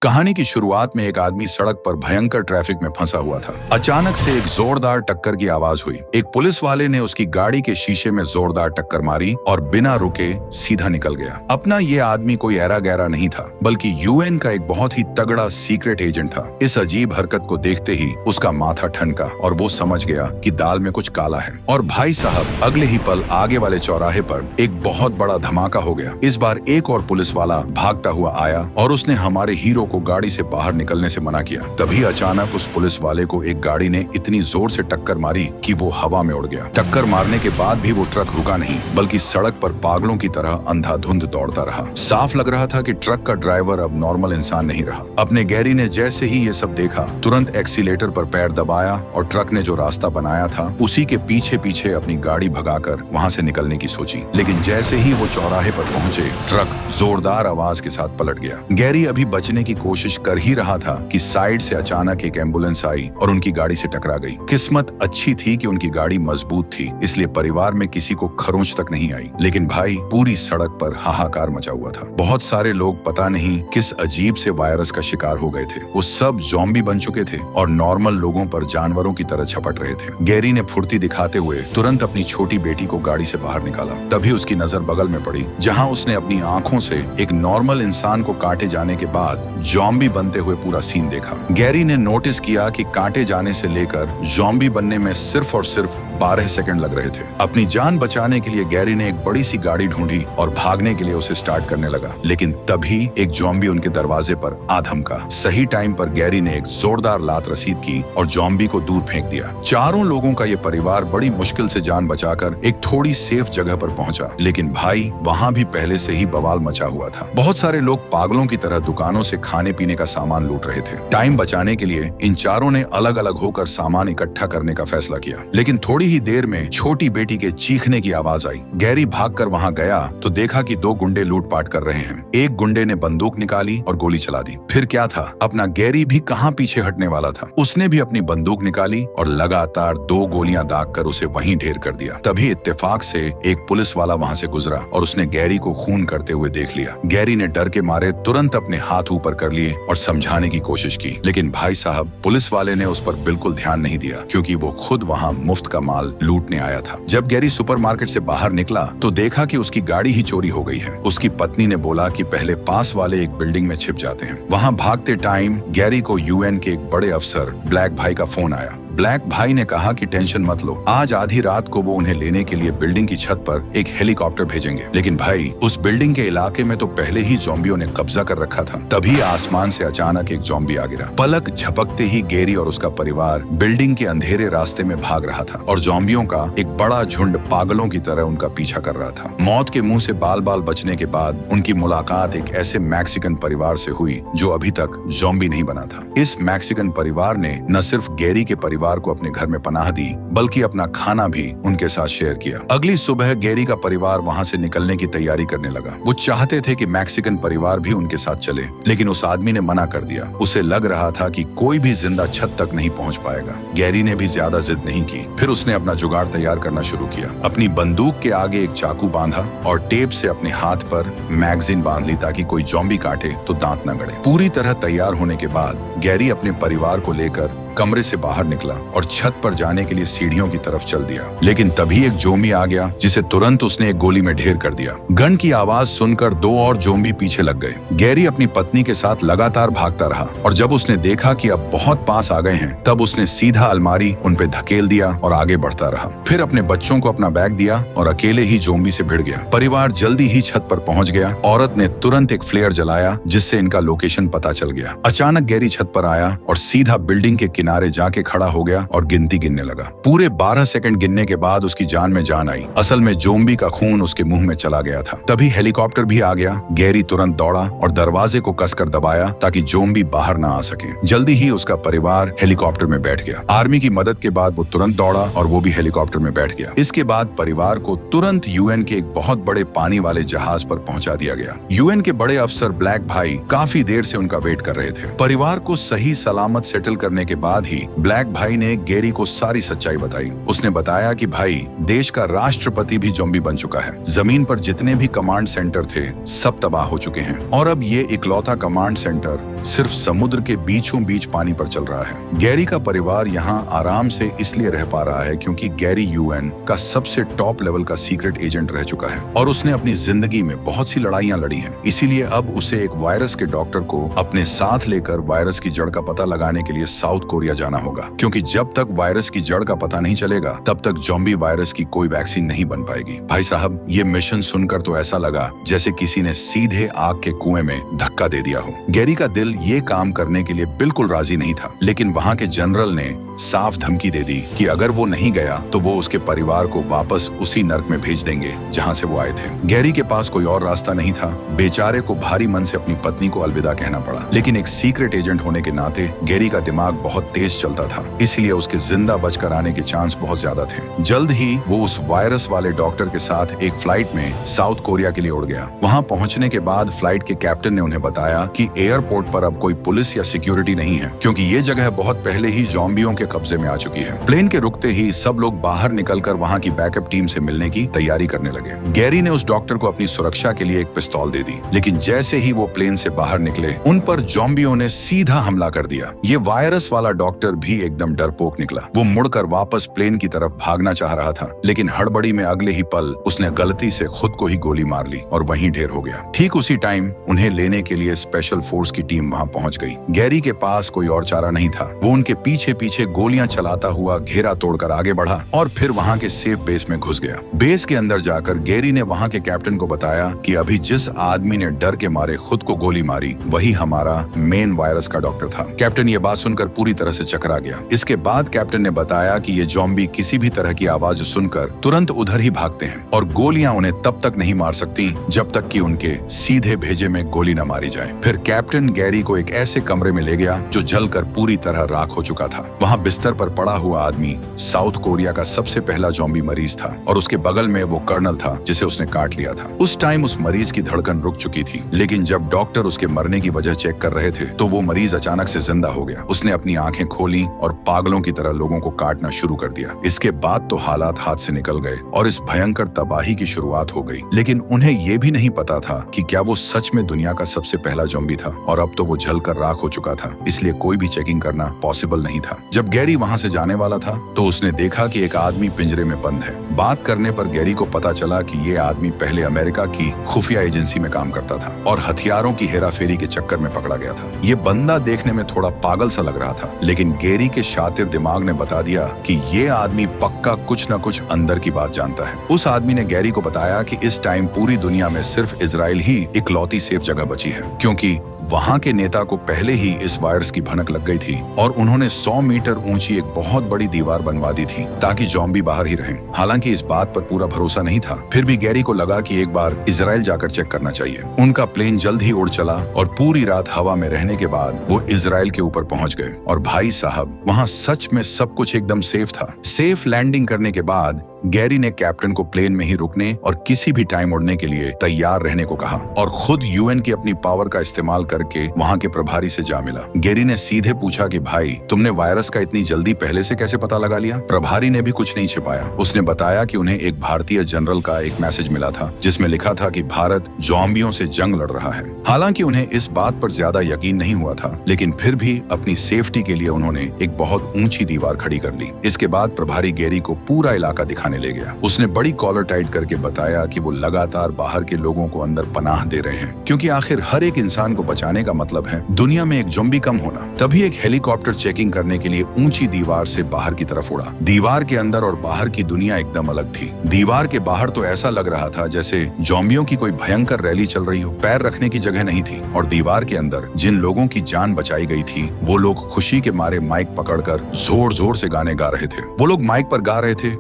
कहानी की शुरुआत में एक आदमी सड़क पर भयंकर ट्रैफिक में फंसा हुआ था। अचानक से एक जोरदार टक्कर की आवाज हुई। एक पुलिस वाले ने उसकी गाड़ी के शीशे में जोरदार टक्कर मारी और बिना रुके सीधा निकल गया। अपना ये आदमी कोई ऐरा गैरा नहीं था, बल्कि यूएन का एक बहुत ही तगड़ा सीक्रेट एजेंट था। इस अजीब हरकत को देखते ही उसका माथा ठनका और वो समझ गया कि दाल में कुछ काला है। और भाई साहब, अगले ही पल आगे वाले चौराहे पर एक बहुत बड़ा धमाका हो गया। इस बार एक और पुलिस वाला भागता हुआ आया और उसने हमारे हीरो को गाड़ी से बाहर निकलने से मना किया। तभी अचानक उस पुलिस वाले को एक गाड़ी ने इतनी जोर से टक्कर मारी कि वो हवा में उड़ गया। टक्कर मारने के बाद भी वो ट्रक रुका नहीं, बल्कि सड़क पर पागलों की तरह अंधाधुंध दौड़ता रहा। साफ लग रहा था कि ट्रक का ड्राइवर अब नॉर्मल इंसान नहीं रहा। अपने गैरी ने जैसे ही ये सब देखा, तुरंत एक्सीलेटर पर पैर दबाया और ट्रक ने जो रास्ता बनाया था उसी के पीछे पीछे अपनी गाड़ी भगाकर वहां से निकलने की सोची। लेकिन जैसे ही वो चौराहे पर पहुंचे, ट्रक जोरदार आवाज के साथ पलट गया। गैरी अभी बचने की कोशिश कर ही रहा था कि साइड से अचानक एक एम्बुलेंस आई और उनकी गाड़ी से टकरा गई। किस्मत अच्छी थी कि उनकी गाड़ी मजबूत थी, इसलिए परिवार में किसी को खरोंच तक नहीं आई। लेकिन भाई, पूरी सड़क पर हाहाकार मचा हुआ था। बहुत सारे लोग पता नहीं किस अजीब से वायरस का शिकार हो गए थे। वो सब ज़ॉम्बी बन चुके थे और नॉर्मल लोगों पर जानवरों की तरह झपट रहे थे। गैरी ने फुर्ती दिखाते हुए तुरंत अपनी छोटी बेटी को गाड़ी से बाहर निकाला। तभी उसकी नजर बगल में पड़ी, जहां उसने अपनी आंखों से एक नॉर्मल इंसान को काटे जाने के बाद ज़ॉम्बी बनते हुए पूरा सीन देखा। गैरी ने नोटिस किया कि काटे जाने से लेकर ज़ॉम्बी बनने में सिर्फ और सिर्फ 12 सेकंड लग रहे थे। अपनी जान बचाने के लिए गैरी ने एक बड़ी सी गाड़ी ढूंढी और भागने के लिए उसे स्टार्ट करने लगा। लेकिन तभी एक ज़ॉम्बी उनके दरवाजे पर आ धमका। सही टाइम पर गैरी ने एक जोरदार लात रसीद की और ज़ॉम्बी को दूर फेंक दिया। चारों लोगों का ये परिवार बड़ी मुश्किल से जान बचाकर एक थोड़ी सेफ जगह पर पहुंचा। लेकिन भाई, वहां भी पहले से ही बवाल मचा हुआ था। बहुत सारे लोग पागलों की तरह दुकानों से खाने पीने का सामान लूट रहे थे। टाइम बचाने के लिए इन चारों ने अलग अलग होकर सामान इकट्ठा करने का फैसला किया। लेकिन थोड़ी ही देर में छोटी बेटी के चीखने की आवाज आई। गैरी भागकर वहां गया तो देखा कि दो गुंडे लूटपाट कर रहे हैं। एक गुंडे ने बंदूक निकाली और गोली चला दी। फिर क्या था, अपना गैरी भी कहां पीछे हटने वाला था। उसने भी अपनी बंदूक निकाली और लगातार 2 गोलियां दागकर उसे वहीं ढेर कर दिया। तभी इत्तेफाक से एक पुलिस वाला वहां से गुजरा और उसने गैरी को खून करते हुए देख लिया। गैरी ने डर के मारे तुरंत अपने हाथ ऊपर कर लिए और समझाने की कोशिश की। लेकिन भाई साहब, पुलिस वाले ने उस पर बिल्कुल ध्यान नहीं दिया, क्योंकि वो खुद वहां मुफ्त का माल लूटने आया था। जब गैरी सुपरमार्केट से बाहर निकला तो देखा कि उसकी गाड़ी ही चोरी हो गई है। उसकी पत्नी ने बोला कि पहले पास वाले एक बिल्डिंग में छिप जाते हैं। वहां भागते टाइम गैरी को यूएन के एक बड़े अफसर ब्लैक भाई का फोन आया। ब्लैक भाई ने कहा कि टेंशन मत लो, आज आधी रात को वो उन्हें लेने के लिए बिल्डिंग की छत पर एक हेलीकॉप्टर भेजेंगे। लेकिन भाई, उस बिल्डिंग के इलाके में तो पहले ही ज़ॉम्बियों ने कब्जा कर रखा था। तभी आसमान से अचानक एक ज़ॉम्बी आ गिरा। पलक झपकते ही गैरी और उसका परिवार बिल्डिंग के अंधेरे रास्ते में भाग रहा था और ज़ॉम्बियों का एक बड़ा झुंड पागलों की तरह उनका पीछा कर रहा था। मौत के मुंह से बाल बाल बचने के बाद उनकी मुलाकात एक ऐसे मैक्सिकन परिवार से हुई जो अभी तक ज़ॉम्बी नहीं बना था। इस मैक्सिकन परिवार ने न सिर्फ गैरी के परिवार को अपने घर में पनाह दी, बल्कि अपना खाना भी उनके साथ शेयर किया। अगली सुबह गैरी का परिवार वहां से निकलने की तैयारी करने लगा। वो चाहते थे कि मैक्सिकन परिवार भी उनके साथ चले, लेकिन उस आदमी ने मना कर दिया। उसे लग रहा था कि कोई भी जिंदा छत तक नहीं पहुंच पाएगा। गैरी ने भी ज्यादा जिद नहीं की। फिर उसने अपना जुगाड़ तैयार करना शुरू किया। अपनी बंदूक के आगे एक चाकू बांधा और टेप से अपने हाथ पर मैगजीन बांध ली ताकि कोई ज़ॉम्बी काटे तो दांत न गड़े। पूरी तरह तैयार होने के बाद गैरी अपने परिवार को लेकर कमरे से बाहर निकला और छत पर जाने के लिए सीढ़ियों की तरफ चल दिया। लेकिन तभी एक ज़ॉम्बी आ गया, जिसे तुरंत उसने एक गोली में ढेर कर दिया। गन की आवाज सुनकर 2 और ज़ॉम्बी पीछे लग गए। गैरी अपनी पत्नी के साथ लगातार भागता रहा और जब उसने देखा कि अब बहुत पास आ गए हैं, तब उसने सीधा अलमारी उन पे धकेल दिया और आगे बढ़ता रहा। फिर अपने बच्चों को अपना बैग दिया और अकेले ही ज़ॉम्बी से भिड़ गया। परिवार जल्दी ही छत पर पहुंच गया। औरत ने तुरंत एक फ्लेयर जलाया, जिससे इनका लोकेशन पता चल गया। अचानक गैरी छत पर आया और सीधा बिल्डिंग के किनारे जाके खड़ा हो गया और गिनती गिनने लगा। पूरे 12 सेकंड गिनने के बाद उसकी जान में जान आई। असल में ज़ॉम्बी का खून उसके मुंह में चला गया था। तभी हेलीकॉप्टर भी आ गया। गैरी तुरंत दौड़ा और दरवाजे को कसकर दबाया ताकि ज़ॉम्बी बाहर ना आ सके। जल्दी ही उसका परिवार हेलीकॉप्टर में बैठ गया। आर्मी की मदद के बाद वो तुरंत दौड़ा और वो भी हेलीकॉप्टर में बैठ गया। इसके बाद परिवार को तुरंत यूएन के एक बहुत बड़े पानी वाले जहाज पर पहुंचा दिया गया। यूएन के बड़े अफसर ब्लैक भाई काफी देर से उनका वेट कर रहे थे। परिवार को सही सलामत सेटल करने के बाद ही ब्लैक भाई ने गैरी को सारी सच्चाई बताई। उसने बताया कि भाई, देश का राष्ट्रपति भी ज़ॉम्बी बन चुका है, जमीन पर जितने भी कमांड सेंटर थे सब तबाह हो चुके हैं और अब ये इकलौता कमांड सेंटर सिर्फ समुद्र के बीचों बीच पानी पर चल रहा है। गैरी का परिवार यहाँ आराम से इसलिए रह पा रहा है क्योंकि गैरी यूएन का सबसे टॉप लेवल का सीक्रेट एजेंट रह चुका है और उसने अपनी जिंदगी में बहुत सी लड़ाइयां लड़ी हैं। इसीलिए अब उसे एक वायरस के डॉक्टर को अपने साथ लेकर वायरस की जड़ का पता लगाने के लिए साउथ कोरिया जाना होगा, क्योंकि जब तक वायरस की जड़ का पता नहीं चलेगा तब तक ज़ॉम्बी वायरस की कोई वैक्सीन नहीं बन पाएगी। भाई साहब, ये मिशन सुनकर तो ऐसा लगा जैसे किसी ने सीधे आग के कुएं में धक्का दे दिया हो। गैरी का दिल ये काम करने के लिए बिल्कुल राजी नहीं था, लेकिन वहाँ के जनरल ने साफ धमकी दे दी कि अगर वो नहीं गया तो वो उसके परिवार को वापस उसी नर्क में भेज देंगे जहां से वो आए थे। गैरी के पास कोई और रास्ता नहीं था। बेचारे को भारी मन से अपनी पत्नी को अलविदा कहना पड़ा, लेकिन एक सीक्रेट एजेंट होने के नाते गैरी का दिमाग बहुत तेज चलता था, इसलिए उसके जिंदा बचकर आने के चांस बहुत ज्यादा थे। जल्द ही वो उस वायरस वाले डॉक्टर के साथ एक फ्लाइट में साउथ कोरिया के लिए उड़ गया। वहां पहुंचने के बाद फ्लाइट के कैप्टन ने उन्हें बताया कि एयरपोर्ट पर अब कोई पुलिस या सिक्योरिटी नहीं है, क्योंकि ये जगह बहुत पहले ही ज़ॉम्बियों के कब्जे में आ चुकी है। प्लेन के रुकते ही सब लोग बाहर निकलकर वहां की बैकअप टीम से मिलने की तैयारी करने लगे। गैरी ने उस डॉक्टर को अपनी सुरक्षा के लिए एक पिस्तौल दे दी, लेकिन जैसे ही वो प्लेन से बाहर निकले उन पर ज़ॉम्बियों ने सीधा हमला कर दिया। ये वायरस वाला डॉक्टर भी एकदम डरपोक निकला। वो मुड़कर वापस प्लेन की तरफ भागना चाह रहा था, लेकिन हड़बड़ी में अगले ही पल उसने गलती से खुद को ही गोली मार ली और वहीं ढेर हो गया। ठीक उसी टाइम उन्हें लेने के लिए स्पेशल फोर्स की टीम वहां पहुंच गई। गैरी के पास कोई और चारा नहीं था। वो उनके पीछे पीछे गोलियां चलाता हुआ घेरा तोड़कर आगे बढ़ा और फिर वहां के सेफ बेस में घुस गया। बेस के अंदर जाकर गैरी ने वहां के कैप्टन को बताया कि अभी जिस आदमी ने डर के मारे खुद को गोली मारी वही हमारा मेन वायरस का डॉक्टर था। कैप्टन ये बात सुनकर पूरी तरह से चकरा गया। इसके बाद कैप्टन ने बताया कि ये ज़ॉम्बी किसी भी तरह की आवाज सुनकर तुरंत उधर ही भागते हैं और गोलियां उन्हें तब तक नहीं मार सकती जब तक कि उनके सीधे भेजे में गोली न मारी जाए। फिर कैप्टन गैरी को एक ऐसे कमरे में ले गया जो जलकर पूरी तरह राख हो चुका था। वहां बिस्तर पर पड़ा हुआ आदमी साउथ कोरिया का सबसे पहला ज़ॉम्बी मरीज था और उसके बगल में वो कर्नल था जिसे उसने काट लिया था। उस टाइम उस मरीज की धड़कन रुक चुकी थी, लेकिन जब डॉक्टर उसके मरने की वजह चेक कर रहे थे तो वो मरीज अचानक से जिंदा हो गया। उसने अपनी आंखें खोली और पागलों की तरह लोगों को काटना शुरू कर दिया। इसके बाद तो हालात हाथ से निकल गए और इस भयंकर तबाही की शुरुआत हो गई, लेकिन उन्हें ये भी नहीं पता था कि क्या वो सच में दुनिया का सबसे पहला ज़ॉम्बी था और अब तो वो जलकर राख हो चुका था, इसलिए कोई भी चेकिंग करना पॉसिबल नहीं था। जब गैरी वहां से जाने वाला था तो उसने देखा कि एक आदमी पिंजरे में बंद है। बात करने पर गैरी को पता चला कि ये आदमी पहले अमेरिका की खुफिया एजेंसी में काम करता था और हथियारों की हेराफेरी के चक्कर में पकड़ा गया था। ये बंदा देखने में थोड़ा पागल सा लग रहा था, लेकिन गैरी के शातिर दिमाग ने बता दिया कि ये आदमी पक्का कुछ न कुछ अंदर की बात जानता है। उस आदमी ने गैरी को बताया कि इस टाइम पूरी दुनिया में सिर्फ इजराइल ही इकलौती सेफ जगह बची है, क्योंकि वहां के नेता को पहले ही इस वायरस की भनक लग गई थी और उन्होंने 100 मीटर ऊंची एक बहुत बड़ी दीवार बनवा दी थी ताकि ज़ॉम्बी बाहर ही रहें। हालांकि इस बात पर पूरा भरोसा नहीं था, फिर भी गैरी को लगा कि एक बार इजराइल जाकर चेक करना चाहिए। उनका प्लेन जल्द ही उड़ चला और पूरी रात हवा में रहने के बाद वो इजराइल के ऊपर पहुंच गए और भाई साहब, वहां सच में सब कुछ एकदम सेफ था। सेफ लैंडिंग करने के बाद गैरी ने कैप्टन को प्लेन में ही रुकने और किसी भी टाइम उड़ने के लिए तैयार रहने को कहा और खुद यूएन की अपनी पावर का इस्तेमाल करके वहां के प्रभारी से जा मिला। गैरी ने सीधे पूछा कि भाई, तुमने वायरस का इतनी जल्दी पहले से कैसे पता लगा लिया? प्रभारी ने भी कुछ नहीं छिपाया। उसने बताया कि उन्हें एक भारतीय जनरल का एक मैसेज मिला था जिसमें लिखा था कि भारत ज़ॉम्बियों से जंग लड़ रहा है। हालांकि उन्हें इस बात पर ज्यादा यकीन नहीं हुआ था, लेकिन फिर भी अपनी सेफ्टी के लिए उन्होंने एक बहुत ऊंची दीवार खड़ी कर ली। इसके बाद प्रभारी गैरी को पूरा इलाका दिखाने ले गया। उसने बड़ी कॉलर टाइट करके बताया कि वो लगातार बाहर के लोगों को अंदर पनाह दे रहे हैं, क्योंकि आखिर हर एक इंसान को बचाने का मतलब है दुनिया में एक ज़ॉम्बी कम होना। तभी एक हेलीकॉप्टर चेकिंग करने के लिए ऊंची दीवार से बाहर की तरफ उड़ा। दीवार के अंदर और बाहर की दुनिया एकदम अलग थी। दीवार के बाहर तो ऐसा लग रहा था जैसे ज़ॉम्बियों की कोई भयंकर रैली चल रही हो। पैर रखने की जगह नहीं थी और दीवार के अंदर जिन लोगों की जान बचाई गई थी वो लोग खुशी के मारे माइक पकड़कर जोर जोर से गाने गा रहे थे। वो लोग माइक पर गा रहे थे,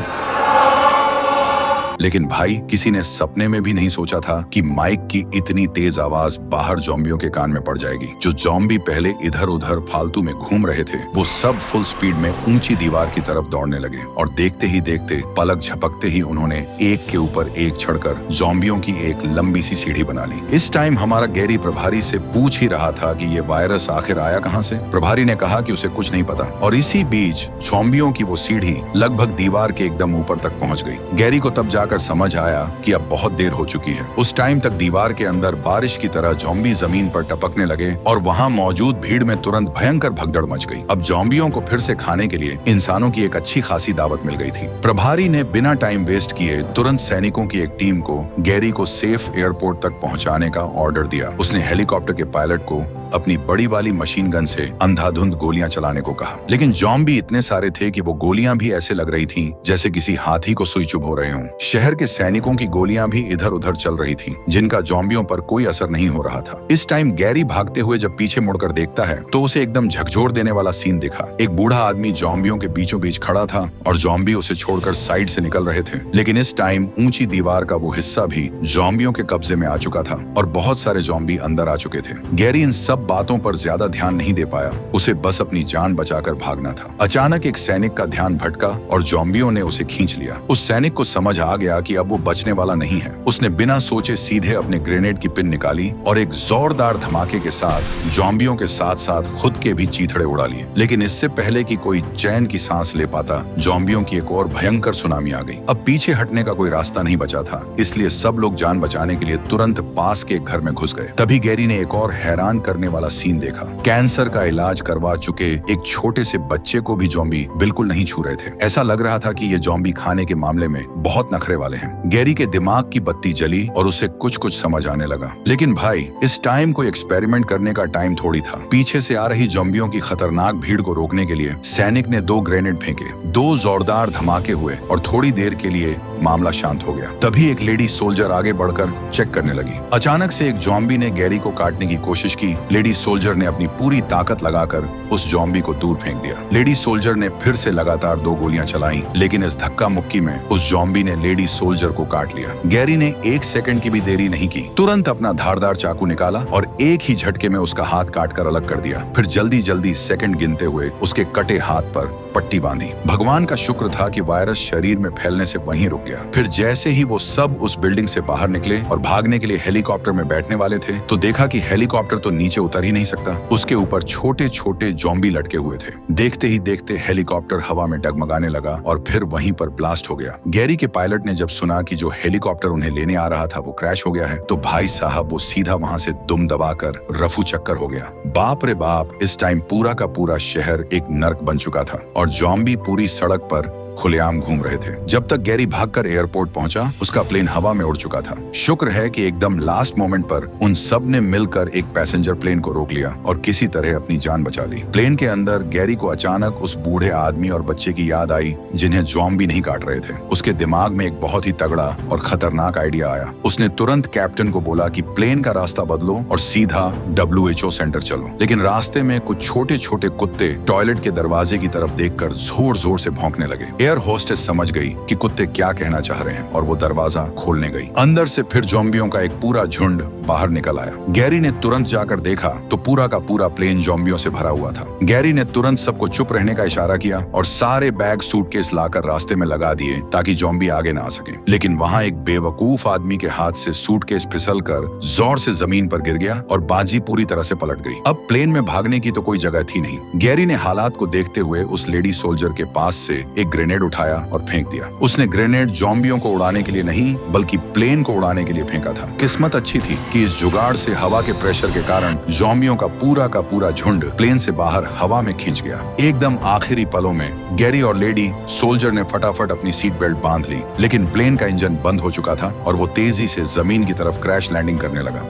लेकिन भाई किसी ने सपने में भी नहीं सोचा था कि माइक की इतनी तेज आवाज बाहर ज़ॉम्बियों के कान में पड़ जाएगी। जो ज़ॉम्बी पहले इधर उधर फालतू में घूम रहे थे वो सब फुल स्पीड में ऊंची दीवार की तरफ दौड़ने लगे और देखते ही देखते पलक झपकते ही उन्होंने एक के ऊपर एक चढ़कर ज़ॉम्बियों की एक लंबी सी सीढ़ी बना ली। इस टाइम हमारा गैरी प्रभारी से पूछ ही रहा था कि ये वायरस आखिर आया कहां से। प्रभारी ने कहा कि उसे कुछ नहीं पता और इसी बीच ज़ॉम्बियों की वो सीढ़ी लगभग दीवार के एकदम ऊपर तक पहुंच गई। गैरी को तब जाकर समझ आया कि अब बहुत देर हो चुकी है। उस टाइम तक दीवार के अंदर बारिश की तरह ज़ॉम्बी जमीन पर टपकने लगे और वहां मौजूद भीड़ में तुरंत भयंकर भगदड़ मच गई। अब ज़ॉम्बियों को फिर से खाने के लिए इंसानों की एक अच्छी खासी दावत मिल गई थी। प्रभारी ने बिना टाइम वेस्ट किए तुरंत सैनिकों की एक टीम को गैरी को सेफ एयरपोर्ट तक पहुंचाने का ऑर्डर दिया। उसने हेलीकॉप्टर के पायलट को अपनी बड़ी वाली मशीन गन से अंधाधुंध गोलियां चलाने को कहा, लेकिन ज़ॉम्बी इतने सारे थे कि वो गोलियां भी ऐसे लग रही थीं जैसे किसी हाथी को सुई चुभ हो रहे हों। शहर के सैनिकों की गोलियां भी इधर उधर चल रही थीं, जिनका ज़ॉम्बियों पर कोई असर नहीं हो रहा था। इस टाइम गैरी भागते हुए जब पीछे मुड़कर देखता है तो उसे एकदम झकझोर देने वाला सीन दिखा। एक बूढ़ा आदमी ज़ॉम्बियों के बीचों बीच खड़ा था और ज़ॉम्बी उसे छोड़कर साइड से निकल रहे थे, लेकिन इस टाइम ऊंची दीवार का वो हिस्सा भी ज़ॉम्बियों के कब्जे में आ चुका था और बहुत सारे ज़ॉम्बी अंदर आ चुके थे। गैरी इन सब बातों पर ज्यादा ध्यान नहीं दे पाया, उसे बस अपनी जान बचाकर भागना था। अचानक एक सैनिक का ध्यान भटका और ज़ॉम्बियों ने उसे खींच लिया। उस सैनिक को समझ आ गया कि अब वो बचने वाला नहीं है। उसने बिना सोचे सीधे अपने ग्रेनेड की पिन निकाली और एक जोरदार धमाके के साथ ज़ॉम्बियों के साथ साथ खुद के भी चीथड़े उड़ा लिए। लेकिन इससे पहले कि कोई चैन की सांस ले पाता, ज़ॉम्बियों की एक और भयंकर सुनामी आ गई। अब पीछे हटने का कोई रास्ता नहीं बचा था, इसलिए सब लोग जान बचाने के लिए तुरंत पास के एक घर में घुस गए। तभी गैरी ने एक और हैरान करने वाला सीन देखा। कैंसर का इलाज करवा चुके एक छोटे से बच्चे को भी ज़ॉम्बी बिल्कुल नहीं छू रहे थे। ऐसा लग रहा था कि ये ज़ॉम्बी खाने के मामले में बहुत नखरे वाले हैं। गैरी के दिमाग की बत्ती जली और उसे कुछ कुछ समझ आने लगा। लेकिन भाई इस टाइम कोई एक्सपेरिमेंट करने का टाइम थोड़ी था। पीछे से आ रही ज़ॉम्बियों की खतरनाक भीड़ को रोकने के लिए सैनिक ने 2 ग्रेनेड फेंके। 2 जोरदार धमाके हुए और थोड़ी देर के लिए मामला शांत हो गया। तभी एक लेडी सोल्जर आगे बढ़कर चेक करने लगी। अचानक से एक ज़ॉम्बी ने गैरी को काटने की कोशिश की। लेडी सोल्जर ने अपनी पूरी ताकत लगाकर उस ज़ॉम्बी को दूर फेंक दिया। लेडी सोल्जर ने फिर से लगातार 2 गोलियां चलाई, लेकिन इस धक्का मुक्की में उस ज़ॉम्बी ने लेडी सोल्जर को काट लिया। गैरी ने 1 सेकंड की भी देरी नहीं की, तुरंत अपना धारदार चाकू निकाला और एक ही झटके में उसका हाथ काटकर अलग कर दिया। फिर जल्दी जल्दी सेकंड गिनते हुए उसके कटे हाथ पर पट्टी बांधी। भगवान का शुक्र था कि वायरस शरीर में फैलने से वहीं रुक गया। फिर जैसे ही वो सब उस बिल्डिंग से बाहर निकले और भागने के लिए हेलीकॉप्टर में बैठने वाले थे तो देखा कि हेलीकॉप्टर तो नीचे उतर ही नहीं सकता। उसके ऊपर छोटे छोटे ज़ॉम्बी लटके हुए थे। देखते ही देखते हेलीकॉप्टर हवा में डगमगाने लगा और फिर वहीं पर ब्लास्ट हो गया। गैरी के पायलट ने जब सुना कि जो हेलीकॉप्टर उन्हें लेने आ रहा था वो क्रैश हो गया है तो भाई साहब वो सीधा वहां से दुम दबाकर रफू चक्कर हो गया। बाप रे बाप, इस टाइम पूरा का पूरा शहर एक नर्क बन चुका था और ज़ॉम्बी पूरी सड़क पर खुलेआम घूम रहे थे। जब तक गैरी भागकर एयरपोर्ट पहुंचा उसका प्लेन हवा में उड़ चुका था। शुक्र है कि एकदम लास्ट मोमेंट पर उन सब ने मिलकर एक पैसेंजर प्लेन को रोक लिया और किसी तरह अपनी जान बचा ली। प्लेन के अंदर गैरी को अचानक उस बूढ़े आदमी और बच्चे की याद आई जिन्हें ज़ॉम्बी नहीं काट रहे थे। उसके दिमाग में एक बहुत ही तगड़ा और खतरनाक आइडिया आया। उसने तुरंत कैप्टन को बोला कि प्लेन का रास्ता बदलो और सीधा WHO सेंटर चलो। लेकिन रास्ते में कुछ छोटे छोटे कुत्ते टॉयलेट के दरवाजे की तरफ देखकर जोर जोर से भौंकने लगे। एयर होस्टेस समझ गई कि कुत्ते क्या कहना चाह रहे हैं और वो दरवाजा खोलने गई। अंदर से फिर ज़ॉम्बियों का एक पूरा झुंड बाहर निकल आया। गैरी ने तुरंत जाकर देखा तो पूरा का पूरा प्लेन ज़ॉम्बियों से भरा हुआ था। गैरी ने तुरंत सबको चुप रहने का इशारा किया और सारे बैग सूटकेस लाकर रास्ते में लगा दिए ताकि ज़ॉम्बी आगे ना आ सके। लेकिन वहाँ एक बेवकूफ आदमी के हाथ से सूटकेस फिसलकर जोर से जमीन पर गिर गया और बाजी पूरी तरह से पलट गई। अब प्लेन में भागने की तो कोई जगह थी नहीं। गैरी ने हालात को देखते हुए उस लेडी सोल्जर के पास से एक ग्रेनेड उठाया और फेंक दिया। उसने ग्रेनेड ज़ॉम्बियों को उड़ाने के लिए नहीं बल्कि प्लेन को उड़ाने के लिए फेंका था। किस्मत अच्छी थी कि इस जुगाड़ से हवा के प्रेशर के कारण ज़ॉम्बियों का पूरा झुंड प्लेन से बाहर हवा में खिंच गया। एकदम आखिरी पलों में गैरी और लेडी सोल्जर ने फटाफट अपनी सीट बेल्ट बांध ली, लेकिन प्लेन का इंजन बंद हो चुका था और वो तेजी से जमीन की तरफ क्रैश लैंडिंग करने लगा।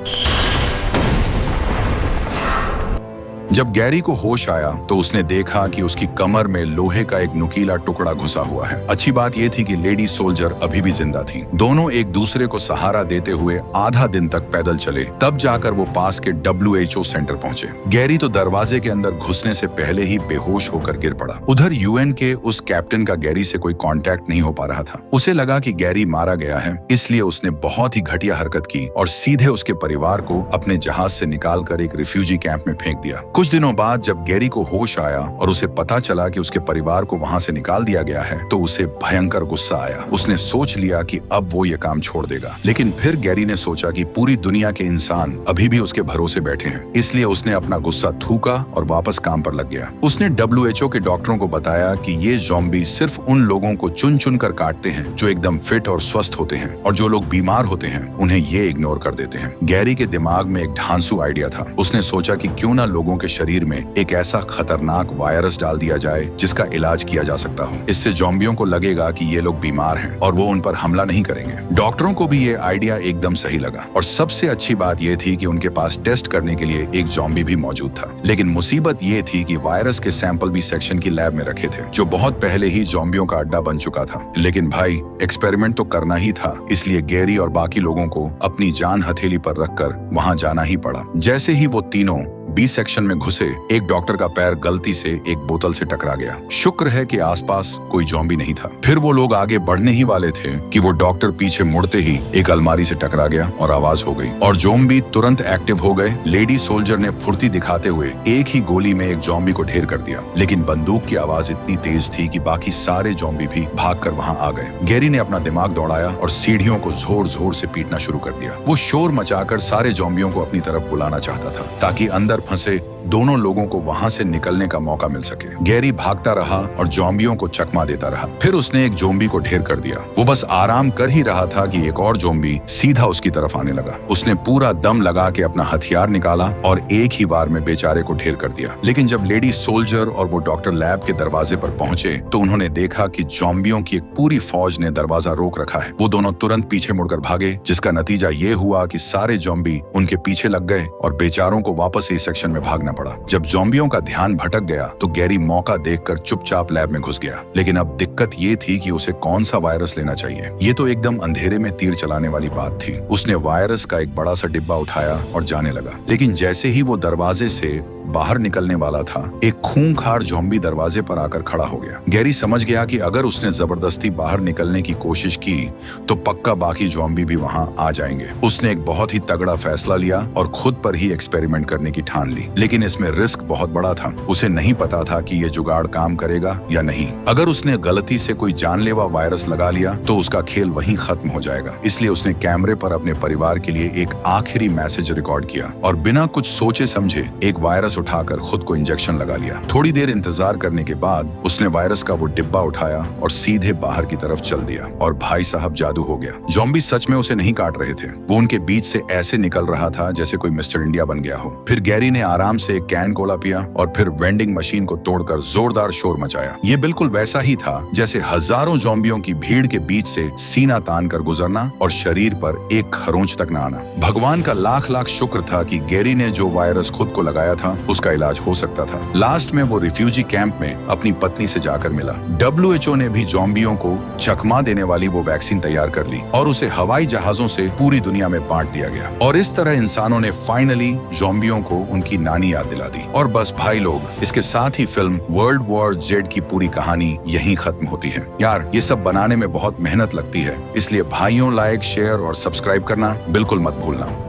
जब गैरी को होश आया तो उसने देखा कि उसकी कमर में लोहे का एक नुकीला टुकड़ा घुसा हुआ है। अच्छी बात यह थी कि लेडी सोल्जर अभी भी जिंदा थी। दोनों एक दूसरे को सहारा देते हुए आधा दिन तक पैदल चले, तब जाकर वो पास के WHO सेंटर पहुंचे। गैरी तो दरवाजे के अंदर घुसने से पहले ही बेहोश होकर गिर पड़ा। उधर UN के उस कैप्टन का गैरी से कोई कांटेक्ट नहीं हो पा रहा था। उसे लगा कि गैरी मारा गया है, इसलिए उसने बहुत ही घटिया हरकत की और सीधे उसके परिवार को अपने जहाज से निकालकर एक रिफ्यूजी कैंप में फेंक दिया। कुछ दिनों बाद जब गैरी को होश आया और उसे पता चला कि उसके परिवार को वहां से निकाल दिया गया है, तो उसे भयंकर गुस्सा आया। उसने सोच लिया कि अब वो ये काम छोड़ देगा, लेकिन फिर गैरी ने सोचा कि पूरी दुनिया के इंसान अभी भी उसके भरोसे बैठे हैं, इसलिए उसने अपना गुस्सा थूका और वापस काम पर लग गया। उसने WHO के डॉक्टरों को बताया कि ये ज़ॉम्बी सिर्फ उन लोगों को चुन चुन कर काटते हैं जो एकदम फिट और स्वस्थ होते हैं, और जो लोग बीमार होते हैं उन्हें ये इग्नोर कर देते हैं। गैरी के दिमाग में एक ढांसू आइडिया था। उसने सोचा कि क्यों ना लोगों के शरीर में एक ऐसा खतरनाक वायरस डाल दिया जाए जिसका इलाज किया जा सकता हो। इससे ज़ॉम्बियों को लगेगा कि ये लोग बीमार हैं और वो उन पर हमला नहीं करेंगे। डॉक्टरों को भी ये आइडिया एकदम सही लगा, और सबसे अच्छी बात ये थी कि उनके पास टेस्ट करने के लिए एक ज़ॉम्बी भी मौजूद था। लेकिन मुसीबत ये थी कि वायरस के सैंपल भी सेक्शन की लैब में रखे थे, जो बहुत पहले ही ज़ॉम्बियों का अड्डा बन चुका था। लेकिन भाई, एक्सपेरिमेंट तो करना ही था, इसलिए गैरी और बाकी लोगों को अपनी जान हथेली पर रखकर वहां जाना ही पड़ा। जैसे ही वो तीनों B सेक्शन में घुसे, एक डॉक्टर का पैर गलती से एक बोतल से टकरा गया। शुक्र है कि आसपास कोई ज़ॉम्बी नहीं था। फिर वो लोग आगे बढ़ने ही वाले थे कि वो डॉक्टर पीछे मुड़ते ही एक अलमारी से टकरा गया और आवाज हो गई, और ज़ॉम्बी तुरंत एक्टिव हो गए। लेडी सोल्जर ने फुर्ती दिखाते हुए एक ही गोली में एक ज़ॉम्बी को ढेर कर दिया, लेकिन बंदूक की आवाज इतनी तेज थी कि बाकी सारे ज़ॉम्बी भी भागकर वहां आ गए। गैरी ने अपना दिमाग दौड़ाया और सीढ़ियों को जोर जोर से पीटना शुरू कर दिया। वो शोर मचाकर सारे ज़ॉम्बियों को अपनी तरफ बुलाना चाहता था, ताकि अंदर फंसे दोनों लोगों को वहां से निकलने का मौका मिल सके। गैरी भागता रहा और ज़ॉम्बियों को चकमा देता रहा। फिर उसने एक ज़ॉम्बी को ढेर कर दिया। वो बस आराम कर ही रहा था कि एक और ज़ॉम्बी सीधा उसकी तरफ आने लगा। उसने पूरा दम लगा के अपना हथियार निकाला और एक ही बार में बेचारे को ढेर कर दिया। लेकिन जब लेडी सोल्जर और वो डॉक्टर लैब के दरवाजे पर पहुंचे, तो उन्होंने देखा कि ज़ॉम्बियों की एक पूरी फौज ने दरवाजा रोक रखा है। वो दोनों तुरंत पीछे मुड़कर भागे, जिसका नतीजा ये हुआ कि सारे ज़ॉम्बी उनके पीछे लग गए और बेचारों को वापस इस सेक्शन में भागना पड़ा। जब ज़ॉम्बियों का ध्यान भटक गया तो गैरी मौका देखकर चुपचाप लैब में घुस गया। लेकिन अब दिक्कत ये थी कि उसे कौन सा वायरस लेना चाहिए। ये तो एकदम अंधेरे में तीर चलाने वाली बात थी। उसने वायरस का एक बड़ा सा डिब्बा उठाया और जाने लगा। लेकिन जैसे ही वो दरवाजे से बाहर निकलने वाला था, एक खूंखार ज़ॉम्बी दरवाजे पर आकर खड़ा हो गया। गैरी समझ गया कि अगर उसने जबरदस्ती बाहर निकलने की कोशिश की तो पक्का बाकी ज़ॉम्बी भी वहां आ जाएंगे। उसने एक बहुत ही तगड़ा फैसला लिया और खुद पर ही एक्सपेरिमेंट करने की ठान ली। लेकिन इसमें रिस्क बहुत बड़ा था। उसे नहीं पता था कि ये जुगाड़ काम करेगा या नहीं। अगर उसने गलती से कोई जानलेवा वायरस लगा लिया तो उसका खेल वहीं खत्म हो जाएगा। इसलिए उसने कैमरे पर अपने परिवार के लिए एक आखिरी मैसेज रिकॉर्ड किया और बिना कुछ सोचे समझे एक वायरस उठाकर खुद को इंजेक्शन लगा लिया। थोड़ी देर इंतजार करने के बाद उसने वायरस का वो डिब्बा उठाया और सीधे बाहर की तरफ चल दिया। और भाई साहब, जादू हो गया। ज़ॉम्बी सच में उसे नहीं काट रहे थे। वो उनके बीच से ऐसे निकल रहा था जैसे कोई मिस्टर इंडिया बन गया हो। फिर गैरी ने आराम से एक कैन कोला पिया और फिर वेंडिंग मशीन को तोड़कर जोरदार शोर मचाया। ये बिल्कुल वैसा ही था जैसे हजारों ज़ॉम्बियों की भीड़ के बीच से सीना तान कर गुजरना और शरीर पर एक खरोंच तक न आना। भगवान का लाख लाख शुक्र था कि गैरी ने जो वायरस खुद को लगाया था उसका इलाज हो सकता था। लास्ट में वो रिफ्यूजी कैंप में अपनी पत्नी से जाकर मिला। WHO ने भी ज़ॉम्बियों को चकमा देने वाली वो वैक्सीन तैयार कर ली और उसे हवाई जहाजों से पूरी दुनिया में बांट दिया गया। और इस तरह इंसानों ने फाइनली ज़ॉम्बियों को उनकी नानी याद दिला दी। और बस भाई लोग, इसके साथ ही फिल्म वर्ल्ड वॉर Z की पूरी कहानी यहीं खत्म होती है। यार, ये सब बनाने में बहुत मेहनत लगती है, इसलिए भाइयों लाइक, शेयर और सब्सक्राइब करना बिल्कुल मत भूलना।